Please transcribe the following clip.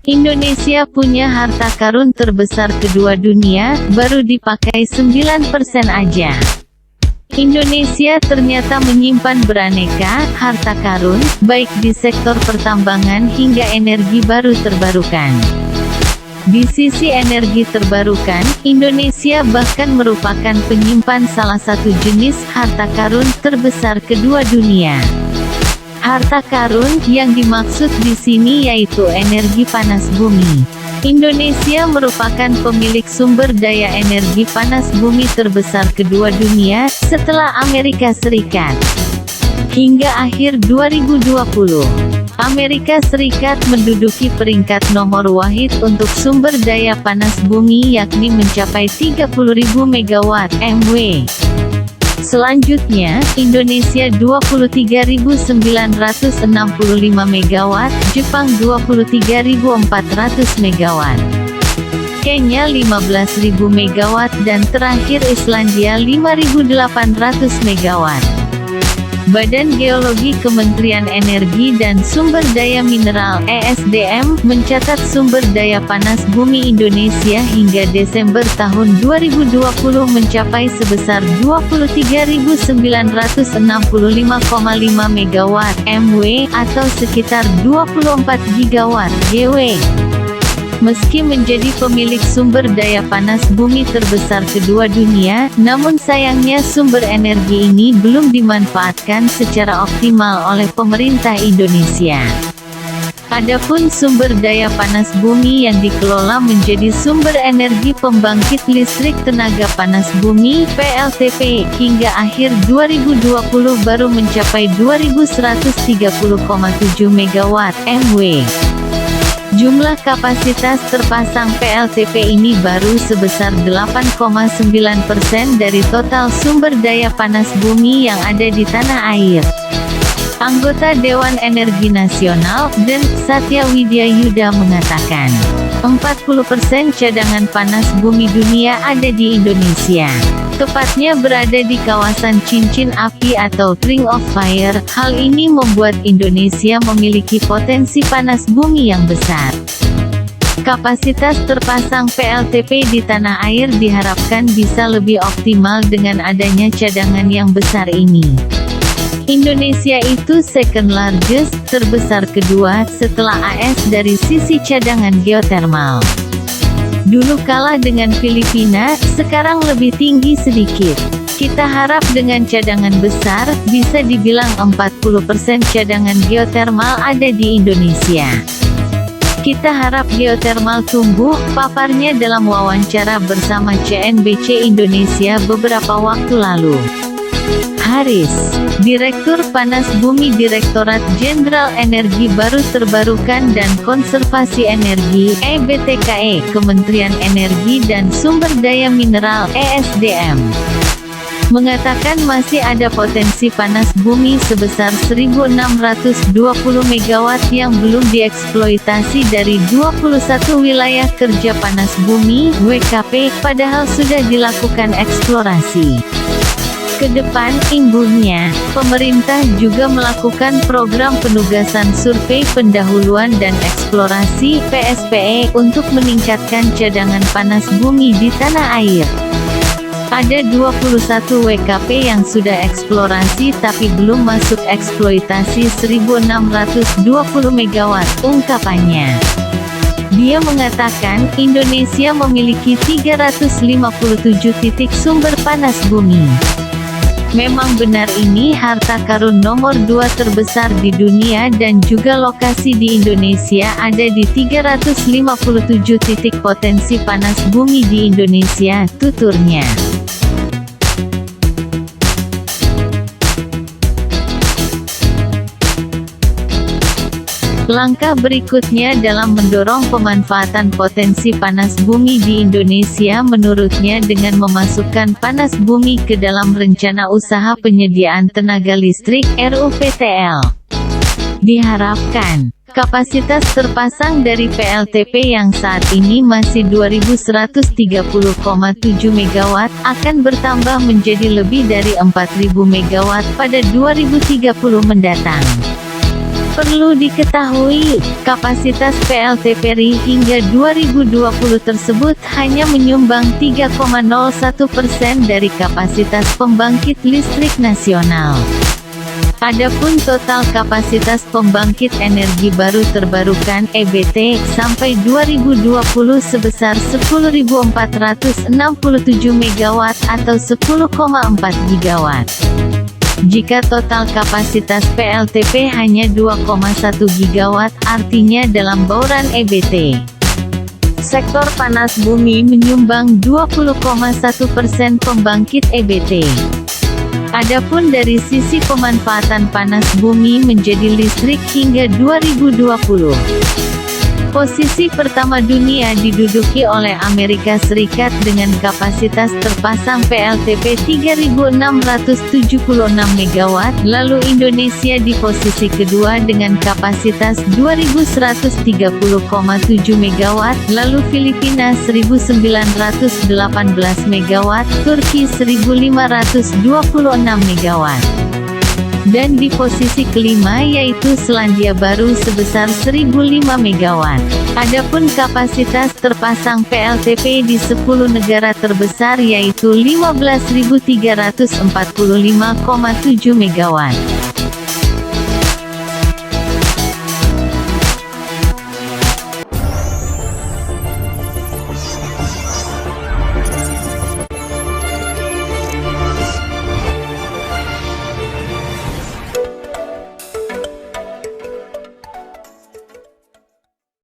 Indonesia punya harta karun terbesar kedua dunia, baru dipakai 9% aja. Indonesia ternyata menyimpan beraneka harta karun, baik di sektor pertambangan hingga energi baru terbarukan. Di sisi energi terbarukan, Indonesia bahkan merupakan penyimpan salah satu jenis harta karun terbesar kedua dunia. Harta karun yang dimaksud di sini yaitu energi panas bumi. Indonesia merupakan pemilik sumber daya energi panas bumi terbesar kedua dunia, setelah Amerika Serikat. Hingga akhir 2020, Amerika Serikat menduduki peringkat nomor wahid untuk sumber daya panas bumi yakni mencapai 30.000 MW. Selanjutnya, Indonesia 23.965 MW, Jepang 23.400 MW, Kenya 15.000 MW dan terakhir Islandia 5.800 MW. Badan Geologi Kementerian Energi dan Sumber Daya Mineral (ESDM) mencatat sumber daya panas bumi Indonesia hingga Desember tahun 2020 mencapai sebesar 23.965,5 MW (MW) atau sekitar 24 GW (GW). Meski menjadi pemilik sumber daya panas bumi terbesar kedua dunia, namun sayangnya sumber energi ini belum dimanfaatkan secara optimal oleh pemerintah Indonesia. Adapun sumber daya panas bumi yang dikelola menjadi sumber energi pembangkit listrik tenaga panas bumi (PLTP) hingga akhir 2020 baru mencapai 2.130,7 MW (MW). Jumlah kapasitas terpasang PLTP ini baru sebesar 8,9% dari total sumber daya panas bumi yang ada di tanah air. Anggota Dewan Energi Nasional, DEN, Satya Widya Yuda mengatakan, 40% cadangan panas bumi dunia ada di Indonesia. Tepatnya berada di kawasan cincin api atau Ring of Fire. Hal ini membuat Indonesia memiliki potensi panas bumi yang besar. Kapasitas terpasang PLTP di tanah air diharapkan bisa lebih optimal dengan adanya cadangan yang besar ini. Indonesia itu second largest, terbesar kedua, setelah AS dari sisi cadangan geotermal. Dulu kalah dengan Filipina, sekarang lebih tinggi sedikit. Kita harap dengan cadangan besar, bisa dibilang 40% cadangan geotermal ada di Indonesia. Kita harap geotermal tumbuh, paparnya dalam wawancara bersama CNBC Indonesia beberapa waktu lalu. Haris, Direktur Panas Bumi Direktorat Jenderal Energi Baru Terbarukan dan Konservasi Energi (EBTKE), Kementerian Energi dan Sumber Daya Mineral (ESDM), mengatakan masih ada potensi panas bumi sebesar 1.620 MW yang belum dieksploitasi dari 21 wilayah kerja panas bumi (WKP), padahal sudah dilakukan eksplorasi. Kedepan, imbuhnya, pemerintah juga melakukan program penugasan survei pendahuluan dan eksplorasi (PSPE) untuk meningkatkan cadangan panas bumi di tanah air. Ada 21 WKP yang sudah eksplorasi tapi belum masuk eksploitasi 1.620 MW, ungkapannya. Dia mengatakan, Indonesia memiliki 357 titik sumber panas bumi. Memang benar ini harta karun nomor 2 terbesar di dunia dan juga lokasi di Indonesia ada di 357 titik potensi panas bumi di Indonesia, tuturnya. Langkah berikutnya dalam mendorong pemanfaatan potensi panas bumi di Indonesia menurutnya dengan memasukkan panas bumi ke dalam Rencana Usaha Penyediaan Tenaga Listrik (RUPTL). Diharapkan, kapasitas terpasang dari PLTP yang saat ini masih 2.130,7 MW, akan bertambah menjadi lebih dari 4.000 MW pada 2030 mendatang. Perlu diketahui, kapasitas PLTP RI hingga 2020 tersebut hanya menyumbang 3,01% dari kapasitas pembangkit listrik nasional. Adapun total kapasitas pembangkit energi baru terbarukan (EBT) sampai 2020 sebesar 10.467 MW atau 10,4 gigawatt. Jika total kapasitas PLTP hanya 2,1 gigawatt, artinya dalam bauran EBT, sektor panas bumi menyumbang 20,1% pembangkit EBT. Adapun dari sisi pemanfaatan panas bumi menjadi listrik hingga 2020, posisi pertama dunia diduduki oleh Amerika Serikat dengan kapasitas terpasang PLTP 3.676 MW, lalu Indonesia di posisi kedua dengan kapasitas 2.130,7 MW, lalu Filipina 1.918 MW, Turki 1.526 MW. Dan di posisi kelima yaitu Selandia Baru sebesar 1.005 MW. Adapun kapasitas terpasang PLTP di 10 negara terbesar yaitu 15.345,7 MW.